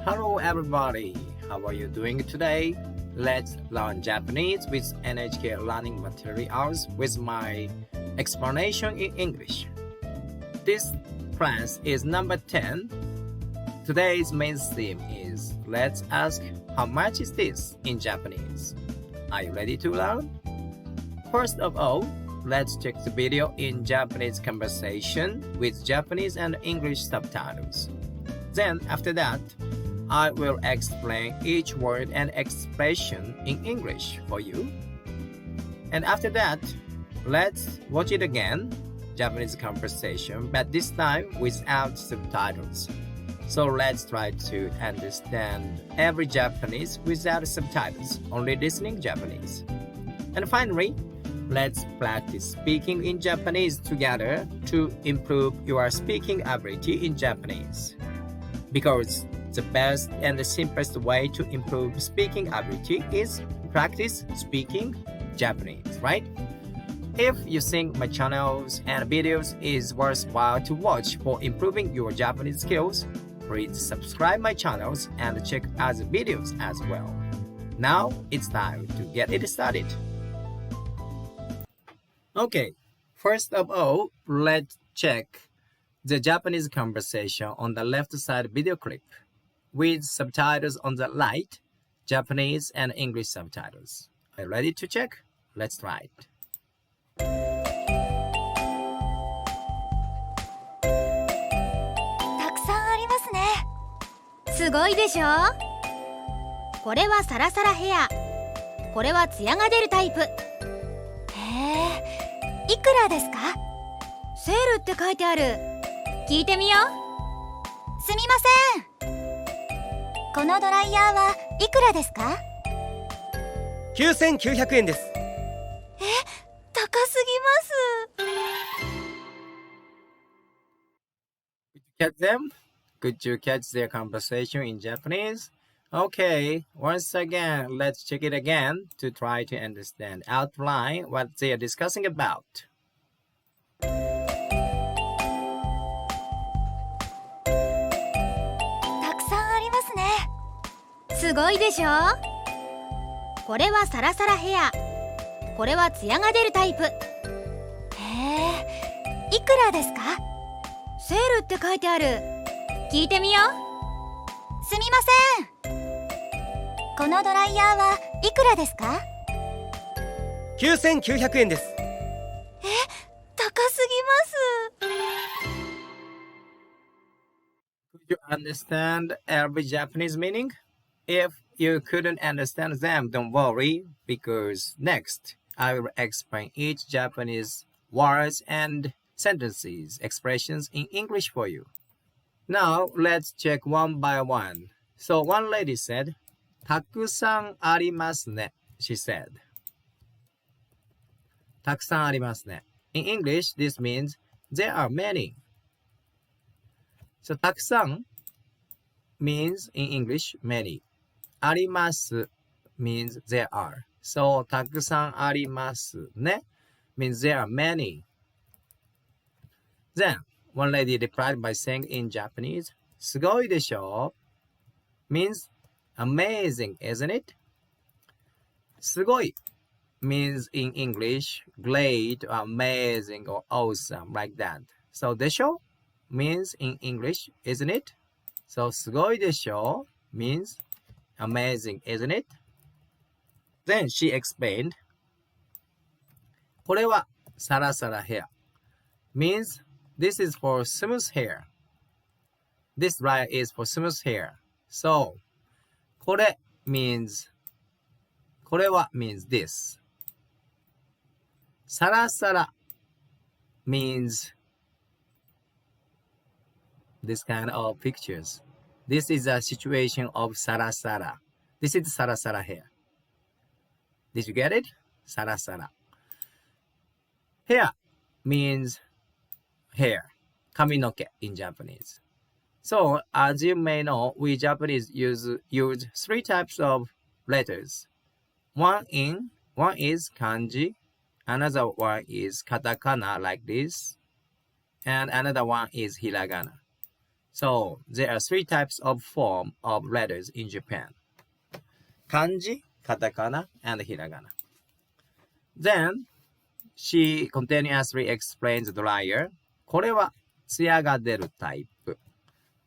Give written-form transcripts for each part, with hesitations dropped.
Hello everybody, how are you doing today? Let's learn Japanese with NHK learning materials with my explanation in English. This class is number 10. Today's main theme is let's ask how much is this in Japanese? Are you ready to learn? First of all, let's check the video in Japanese conversation with Japanese and English subtitles. Then after that, I will explain each word and expression in English for you. And after that, let's watch it again, Japanese conversation, but this time without subtitles. So let's try to understand every Japanese without subtitles, only listening Japanese. And finally, let's practice speaking in Japanese together to improve your speaking ability in Japanese. Because the best and the simplest way to improve speaking ability is practice speaking Japanese, right? If you think my channels and videos is worthwhile to watch for improving your Japanese skills, please subscribe my channels and check other videos as well. Now it's time to get it started. Okay, first of all, let's check the Japanese conversation on the left side video clip with subtitles on the right, Japanese and English subtitles. Are you ready to check? Let's try it. たくさんありますね。すごいでしょ。これはサラサラヘア。これはツヤが出るタイプ。へえ、いくらですか？セールって書いてある。聞いてみよう。すみません。このドライヤーはいくらですか？9900円です。高すぎます。 Catch them? Could you catch their conversation in Japanese? Okay, once again, let's check it again to try to understand outline what they are discussing about. たくさんありますね。すごいでしょ。これはサラサラヘア。これはツヤが出るタイプ。へえ、いくらですか？セールって書いてある。聞いてみよう。すみません。このドライヤーはいくらですか9900円です。高すぎます。 Could you understand every Japanese meaning? If you couldn't understand them, don't worry, because next I will explain each Japanese words and sentences, expressions in English for you. Now, let's check one by one. So one lady said, たくさんありますね, she said. たくさんありますね. In English, this means there are many. So たくさん means in English many. あります means there are. So たくさんありますね means there are many. Then one lady replied by saying in Japanese, すごいでしょ means amazing, isn't it? すごい means in English great or amazing or awesome, like that. So でしょ means in English, isn't it? So すごいでしょ means amazing, isn't it? Then she explained, これはサラサラヘア means this is for smooth hair. This dryer is for smooth hair. So これ means これは means this. サラサラ means this kind of pictures. This is a situation of sarasara. This is sarasara hair. Did you get it? Sarasara. Hair means hair. Kaminoke in Japanese. So, as you may know, we Japanese use three types of letters. One is kanji, another one is katakana like this, and another one is hiragana. So there are three types of form of letters in Japan. Kanji, katakana, and hiragana. Then she continuously explains the dryer. これは艶が出るタイプ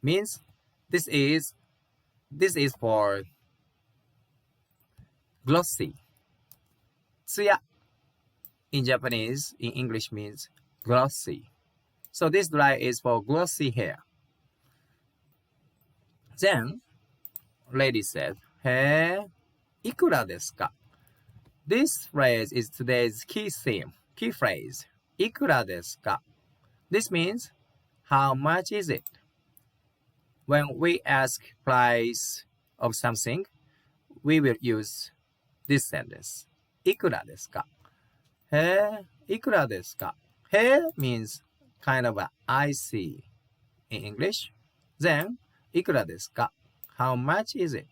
means this is for glossy. 艶 in Japanese, in English means glossy. So this dryer is for glossy hair. Then lady said, へえ、いくらですか? This phrase is today's key phrase. いくらですか? This means, how much is it? When we ask price of something, we will use this sentence. いくらですか? へえ、いくらですか? へえ means kind of a I see in English. Then, いくらですか? How much is it?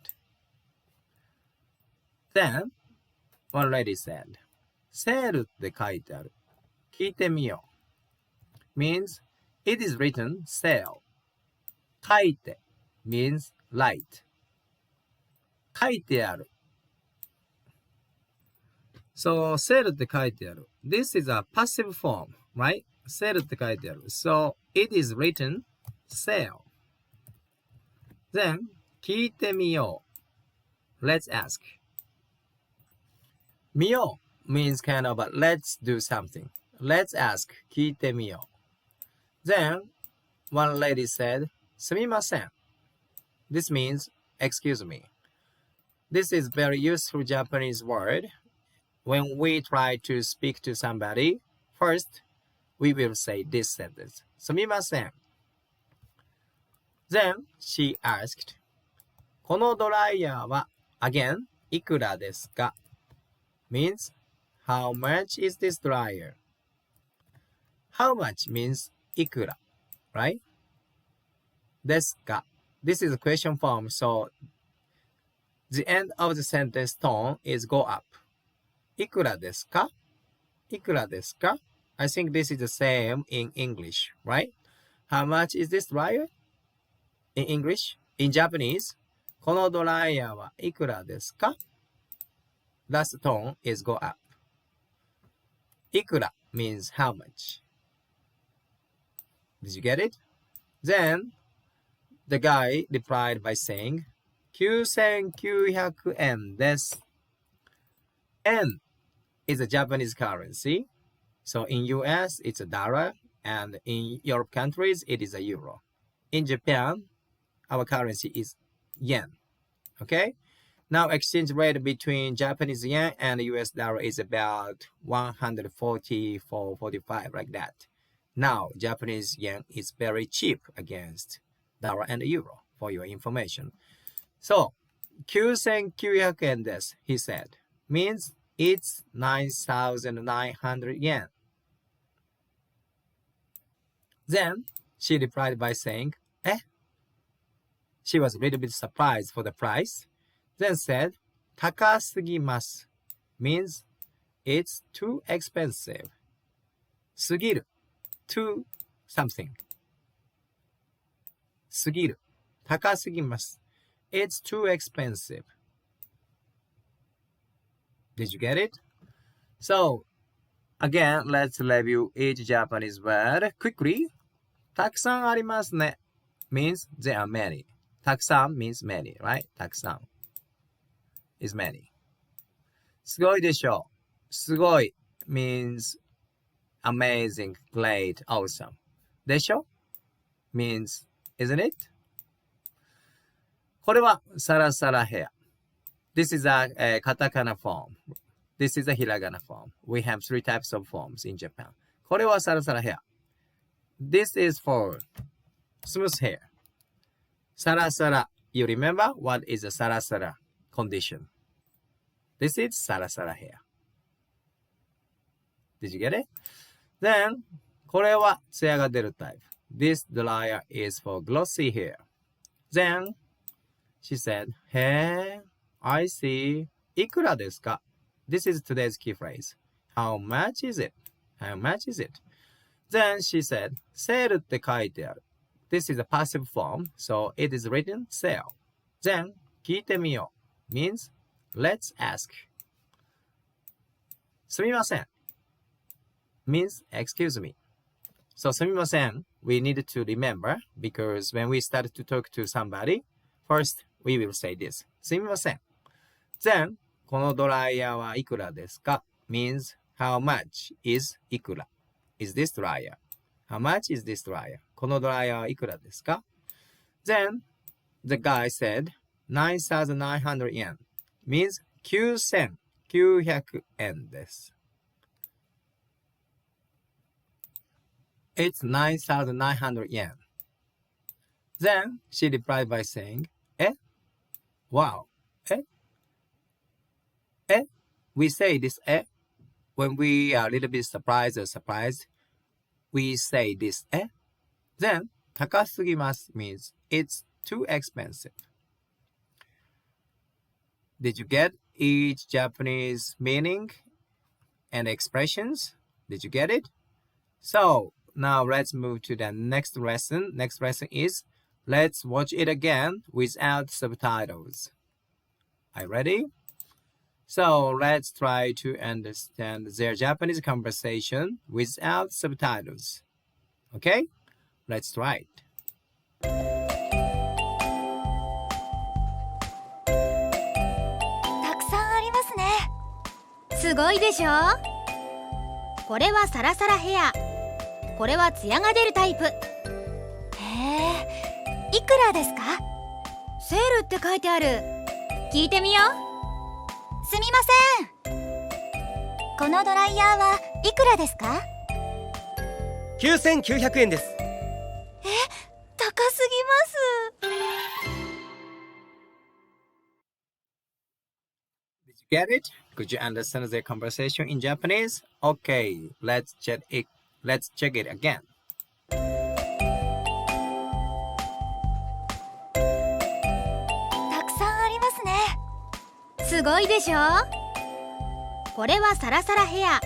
Then, one lady said, セールって書いてある。聞いてみよう。means, it is written sale. 書いて means write. 書いてある。So, セールって書いてある。This is a passive form, right? セールって書いてある。So, it is written sale. Then, 聞いてみよう。Let's ask. 見よう means kind of a let's do something. Let's ask. 聞いてみよう。Then, one lady said, すみません. This means, excuse me. This is very useful Japanese word. When we try to speak to somebody, first, we will say this sentence. すみません. Then, she asked, このドライヤーは again, いくらですか? means, how much is this dryer? How much means いくら, right? ですか. This is a question form, so the end of the sentence tone is go up. いくらですか? いくらですか? I think this is the same in English, right? How much is this dryer? In English, in Japanese, このドライヤーはいくらですか? Last tone is go up. いくら means how much. Did you get it? Then, the guy replied by saying, 9900円です。Yen is a Japanese currency. So in US, it's a dollar. And in Europe countries, it is a euro. In Japan, our currency is yen. Okay? Now, exchange rate between Japanese yen and US dollar is about 144, 45, like that. Now, Japanese yen is very cheap against dollar and euro, for your information. So, 9900円です, he said, means it's 9,900 yen. Then, she replied by saying, え? She was a little bit surprised for the price. Then said, 高すぎます means it's too expensive. すぎる too something. すぎる高すぎます it's too expensive. Did you get it? So, again, let's review each Japanese word quickly. たくさんありますね means there are many. たくさん means many, right? たくさん is many. すごいでしょう。すごい means amazing, great, awesome. でしょ means, isn't it? これはサラサラヘア。This is a katakana form. This is a hiragana form. We have three types of forms in Japan. これはサラサラヘア。This is for smooth hair. サラサラ. You remember what is a サラサラ condition? This is サラサラ hair. Did you get it? Then, これはツヤが出るタイプ. This dryer is for glossy hair. Then, she said, へー, I see. いくらですか? This is today's key phrase. How much is it? How much is it? Then she said, セールって書いてある. This is a passive form, so it is written sell. Then, 聞いてみよう means let's ask. すみません means excuse me. So すみません we need to remember because when we start to talk to somebody, first we will say this. すみません Then このドライヤーはいくらですか means how much is いくら is this dryer? How much is this dryer? このドライヤーはいくらですか Then the guy said 9,900 yen means 9,900円です。It's 9,900 yen. Then she replied by saying, wow, we say this when we are a little bit surprised or surprised. We say this Then 高すぎます means it's too expensive. Did you get each Japanese meaning and expressions? Did you get it? So now let's move to the next lesson. Next lesson is let's watch it again without subtitles. Are you ready? So let's try to understand their Japanese conversation without subtitles. Okay? Let's try it. たくさんありますね。すごいでしょ。これはサラサラヘア。これはツヤが出るタイプ。へえ、いくらですか？セールって書いてある。聞いてみよう。すみません。このドライヤーはいくらですか？9,900円です。高すぎます。Did you get it? Could you understand their conversation in Japanese? Okay, let's check it. Let's check it again. たくさんありますね。すごいでしょ。これはサラサラヘア。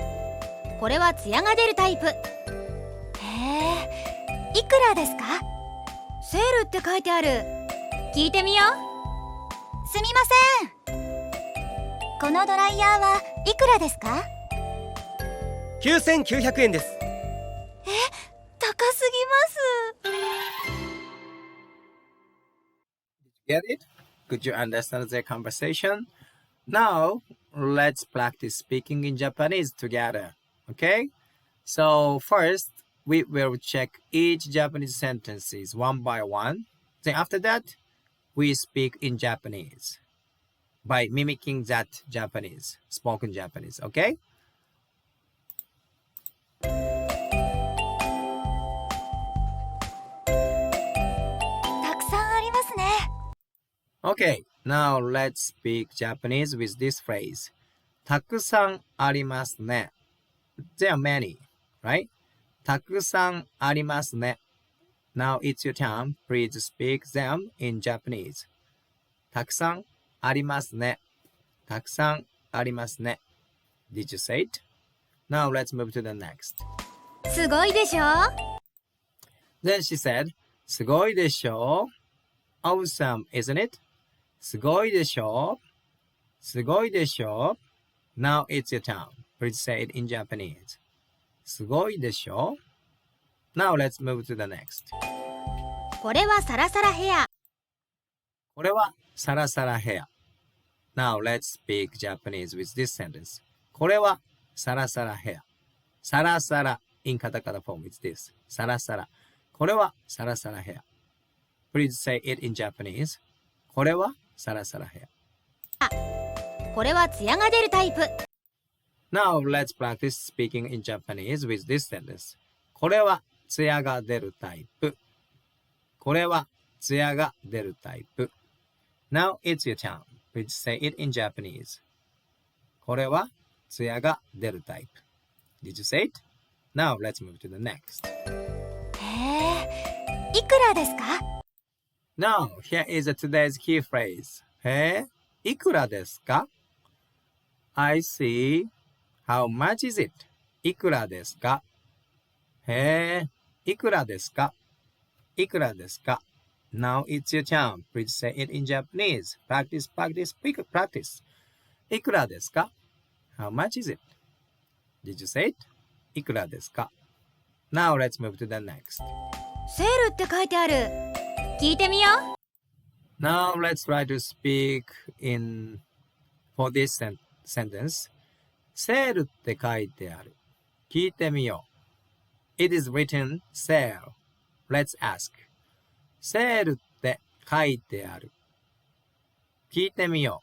これはツヤが出るタイプ。へえ、いくらですか？セールって書いてある。聞いてみよう。すみません。このドライヤーはいくらですか？9,900円です。高すぎます。Get it? Could you understand their conversation? Now, let's practice speaking in Japanese together. Okay? So, first, we will check each Japanese sentences one by one. Then after that, we speak in Japanese by mimicking that Japanese, spoken Japanese. Okay? たくさんありますね。Okay, now let's speak Japanese with this phrase. たくさんありますね. There are many, right? たくさんありますね. Now it's your turn. Please speak them in Japanese. たくさんありますね. たくさんありますね. Did you say it? Now let's move to the next. すごいでしょ。 Then she said, すごいでしょ? Awesome, isn't it? すごいでしょ? すごいでしょ? Now it's your turn. Please say it in Japanese. すごいでしょ? Now let's move to the next. これはサラサラヘア。これはサラサラヘア. Now let's speak Japanese with this sentence. これはサラサラヘア. サラサラ in katakana form is this. サラサラ. これはサラサラヘア. Please say it in Japanese. これはサラサラヘア. これはツヤが出るタイプ。Now let's practice speaking in Japanese with this sentence. これはツヤが出るタイプ。これはツヤが出るタイプ。Now it's your turn. Please say it in Japanese. これはツヤが出るタイプ。Did you say it? Now let's move to the next. へえ、いくらですか？ Now, here is today's key phrase. へえ、いくらですか? I see. How much is it? いくらですか? へえ、いくらですか?いくらですか? Now it's your turn. Please say it in Japanese. Practice, practice, practice. いくらですか? How much is it? Did you say it? いくらですか? Now let's move to the next. セールって書いてある。聞いてみよう。 Now let's try to speak in for this sentence. セールって書いてある。聞いてみよう。It is written sale. Let's ask. セールって書いてある。聞いてみよ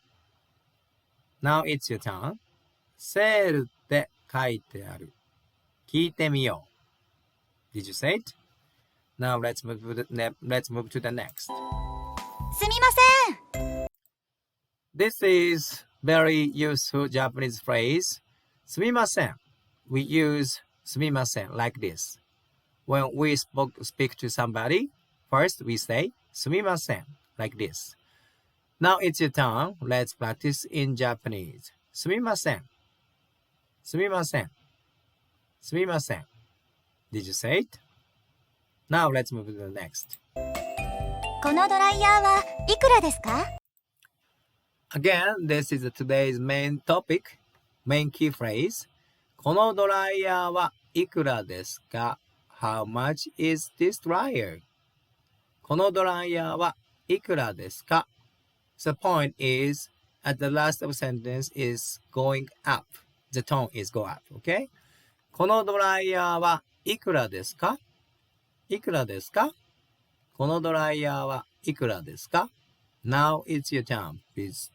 う。Now it's your turn. セールって書いてある。聞いてみよう。Did you say it? Now let's move to the next. すみません。 This is very useful Japanese phrase. すみません. We use すみません like this. When we speak to somebody, first we say すみません like this. Now it's your turn. Let's practice in Japanese. すみません。すみません。すみません。Did you say it? Now let's move to the next. このドライヤーはいくらですか? Again, this is today's main topic, main key phrase. このドライヤーはいくらですか? How much is this dryer? このドライヤーはいくらですか? The point is, at the last of sentence is going up. The tone is go up, okay? このドライヤーはいくらですか? いくらですか? このドライヤーはいくらですか? Now it's your turn. Please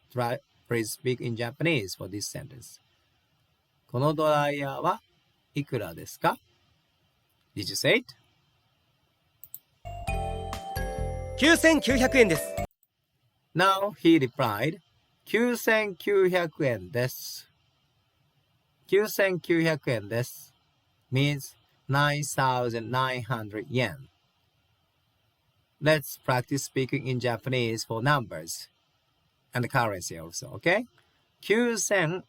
speak in Japanese for this sentence. このドライヤーはいくらですか? Did you say it? 9900円です。 Now he replied, 9900円です。9900円です means 9,900 yen. Let's practice speaking in Japanese for numbers and currency also, okay? 9900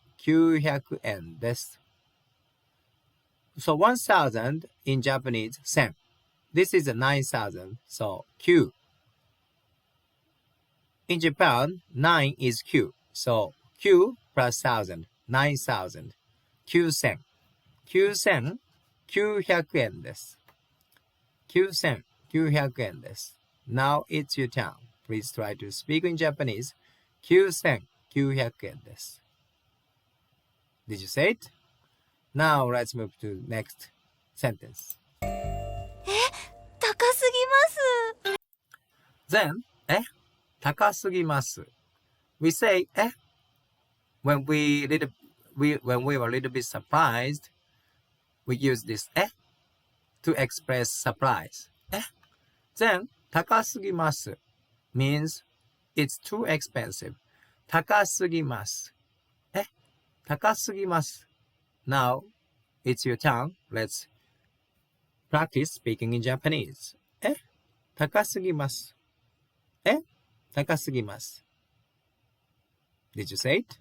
円です。So 1,000 in Japanese, 1000. This is a 9,000, so Q. In Japan, 9 is Q, so Q plus 1,000, 9,000. 9000、9900円です。9900円です。Now it's your turn. Please try to speak in Japanese. 9900円です。Did you say it? Now let's move to next sentence. 高すぎます。 Then, 高すぎます。We say, when we were a little bit surprised, we use this, to express surprise. Then, 高すぎます means it's too expensive. 高すぎます。高すぎます。Now, it's your turn. Let's practice speaking in Japanese. 高すぎます。高すぎます。Did you say it?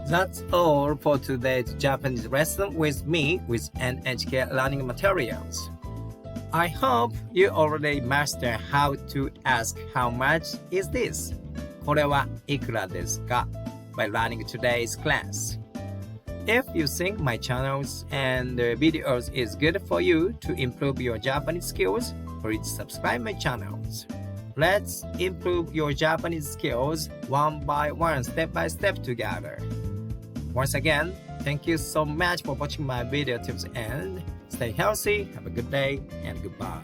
That's all for today's Japanese lesson with me with NHK learning materials. I hope you already master how to ask how much is this? これはいくらですか? By learning today's class. If you think my channels and videos is good for you to improve your Japanese skills, please subscribe my channels. Let's improve your Japanese skills one by one, step by step together. Once again, thank you so much for watching my video till the end. Stay healthy, have a good day, and goodbye.